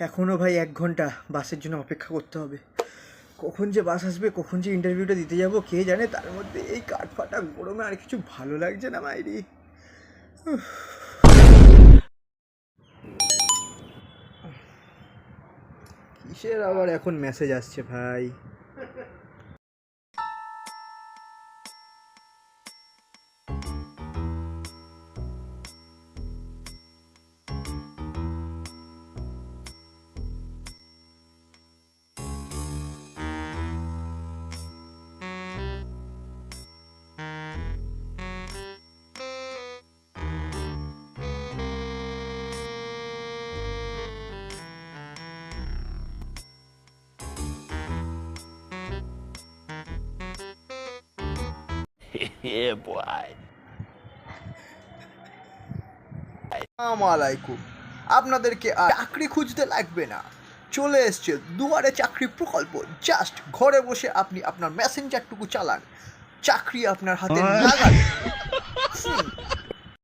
এখনও ভাই 1 ঘন্টা বাসের জন্য অপেক্ষা করতে হবে। কখন যে বাস আসবে, কখন যে ইন্টারভিউটা দিতে যাব কে জানে। তার মধ্যে এই কাঠফাটা গরমে আর কিছু ভালো লাগছে না মাইরি। কিসের আবার এখন মেসেজ আসছে ভাই? Yeah, boy. আসসালামু আলাইকুম। আপনাদেরকে আর চাকরি খুঁজতে লাগবে না, চলে এসছে দুয়ারে চাকরি প্রকল্প। জাস্ট ঘরে বসে আপনি আপনার মেসেঞ্জারটুকু চালান, চাকরি আপনার হাতে নাগালে।